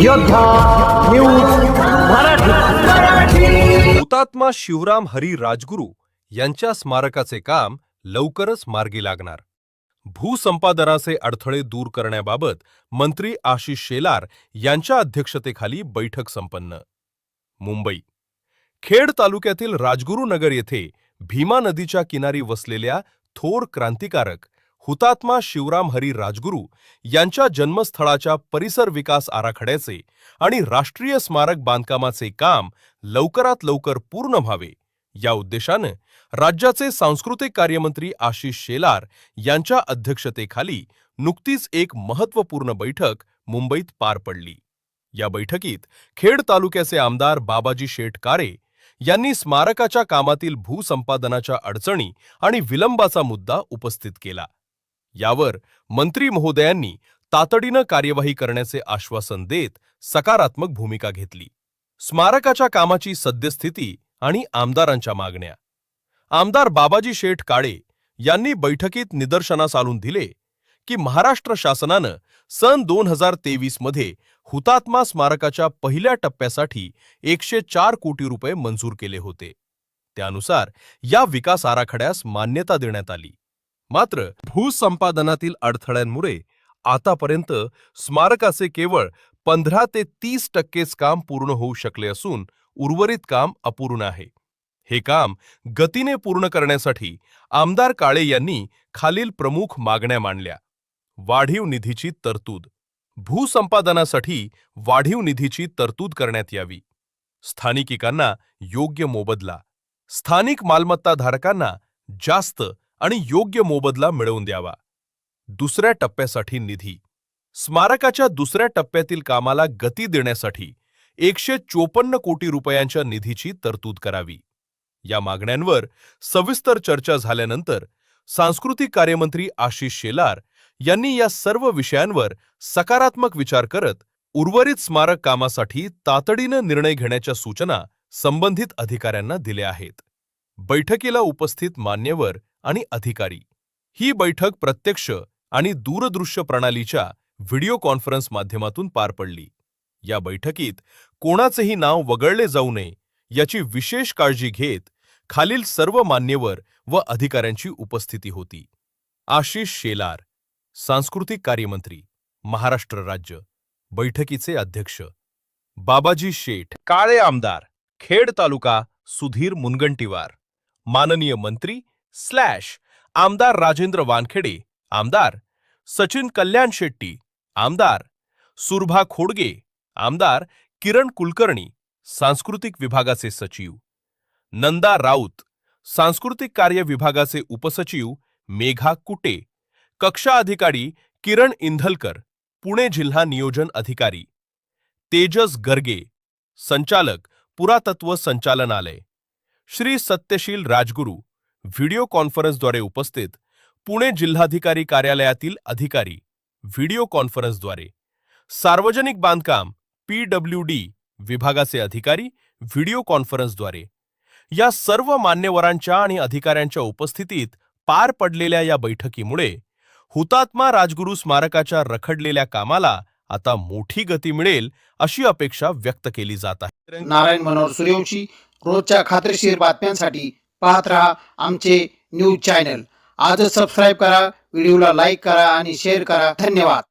योद्धा न्यूज मराठी। हुतात्मा शिवराम हरी राजगुरू यांच्या स्मारकाचे काम लवकरच मार्गी लागणार। भूसंपादनाचे अडथळे दूर करण्याबाबत मंत्री आशिष शेलार यांच्या अध्यक्षतेखाली बैठक संपन्न। मुंबई खेड तालुक्यातील राजगुरुनगर येथे भीमा नदीच्या किनारी वसलेल्या थोर क्रांतिकारक हुतात्मा शिवराम हरी राजगुरू यांच्या जन्मस्थळाच्या परिसर विकास आराखड्याचे आणि राष्ट्रीय स्मारक बांधकामाचे काम लवकरात लवकर पूर्ण व्हावे या उद्देशाने राज्याचे सांस्कृतिक कार्यमंत्री आशिष शेलार यांच्या अध्यक्षतेखाली नुकतीच एक महत्त्वपूर्ण बैठक मुंबईत पार पडली। या बैठकीत खेड तालुक्याचे आमदार बाबाजी शेठ कारे यांनी स्मारकाच्या कामातील भूसंपादनाच्या अडचणी आणि विलंबाचा मुद्दा उपस्थित केला। यावर मंत्री महोदयांनी तातडीने कार्यवाही करण्याचे आश्वासन देत सकारात्मक भूमिका घेतली। स्मारकाच्या कामाची सद्यस्थिती आणि आमदारांच्या मागण्या। आमदार बाबाजी शेठ काळे यांनी बैठकीत निदर्शनास आणून दिले की महाराष्ट्र शासनाने सन 2023 मध्ये हुतात्मा स्मारकाच्या पहिल्या टप्प्यासाठी 104 कोटी रुपये मंजूर केले होते। त्यानुसार या विकास आराखड्यास मान्यता देण्यात आली। मात्र भूसंपादनातील अडथळ्यांमुळे आतापर्यंत स्मारकाचे केवळ 15 ते 30% काम पूर्ण होऊ शकले असून उर्वरित काम अपूर्ण आहे। हे काम गतीने पूर्ण करण्यासाठी आमदार काळे यांनी खालील प्रमुख मागण्या मांडल्या। वाढीव निधीची तरतूद। भूसंपादनासाठी वाढीव निधीची तरतूद करण्यात यावी। स्थानिकांना योग्य मोबदला। स्थानिक मालमत्ता धारकांना जास्त आणि योग्य मोबदला मिळवून द्यावा। दुसऱ्या टप्प्यासाठी निधी। स्मारकाच्या दुसऱ्या टप्प्यातील कामाला गती देण्यासाठी 154 कोटी रुपयांच्या निधीची तरतूद करावी। या मागण्यांवर सविस्तर चर्चा झाल्यानंतर सांस्कृतिक कार्यमंत्री आशिष शेलार यांनी या सर्व विषयांवर सकारात्मक विचार करत उर्वरित स्मारक कामासाठी तातडीने निर्णय घेण्याच्या सूचना संबंधित अधिकाऱ्यांना दिल्या आहेत। बैठकीला उपस्थित मान्यवर आणि अधिकारी। ही बैठक प्रत्यक्ष आणि दूरदृश्य प्रणालीच्या व्हिडिओ कॉन्फरन्स माध्यमातून पार पडली। या बैठकीत कोणाचेही नाव वगळले जाऊ नये याची विशेष काळजी घेत खालील सर्व मान्यवर व अधिकाऱ्यांची उपस्थिती होती। आशिष शेलार, सांस्कृतिक कार्यमंत्री, महाराष्ट्र राज्य। बैठकीचे अध्यक्ष बाबाजी शेठ काळे, आमदार खेड तालुका सुधीर मुनगंटीवार। माननीय मंत्री आमदार राजेंद्र वानखेडे, आमदार सचिन कल्याण शेट्टी, आमदार सुरभा खोडगे, आमदार किरण कुलकर्णी, सांस्कृतिक विभागाचे सचिव नंदा राऊत, सांस्कृतिक कार्य विभागाचे उपसचिव मेघा कुटे, कक्षा अधिकारी किरण इंधलकर, पुणे जिल्हा नियोजन अधिकारी तेजस गर्गे, संचालक पुरातत्व संचालनालय श्री सत्यशील राजगुरू। व्हिडिओ कॉन्फरन्सद्वारे उपस्थित पुणे जिल्हाधिकारी कार्यालयातील अधिकारी व्हिडिओ कॉन्फरन्सद्वारे। सार्वजनिक बांधकाम PWD विभागाचे अधिकारी व्हिडिओ कॉन्फरन्सद्वारे। या सर्व मान्यवरांच्या आणि अधिकाऱ्यांच्या उपस्थितीत पार पडलेल्या या बैठकीमुळे हुतात्मा राजगुरू स्मारकाच्या रखडलेल्या कामाला आता मोठी गती मिळेल अशी अपेक्षा व्यक्त केली जात आहे। नारायण मनोहर सूर्यवंशी, रोजच्या खात्रीशीर बातम्यांसाठी पाहत रहा आमचे न्यूज चॅनल। आजच सबस्क्राइब करा, व्हिडिओला लाईक करा आणि शेअर करा। धन्यवाद।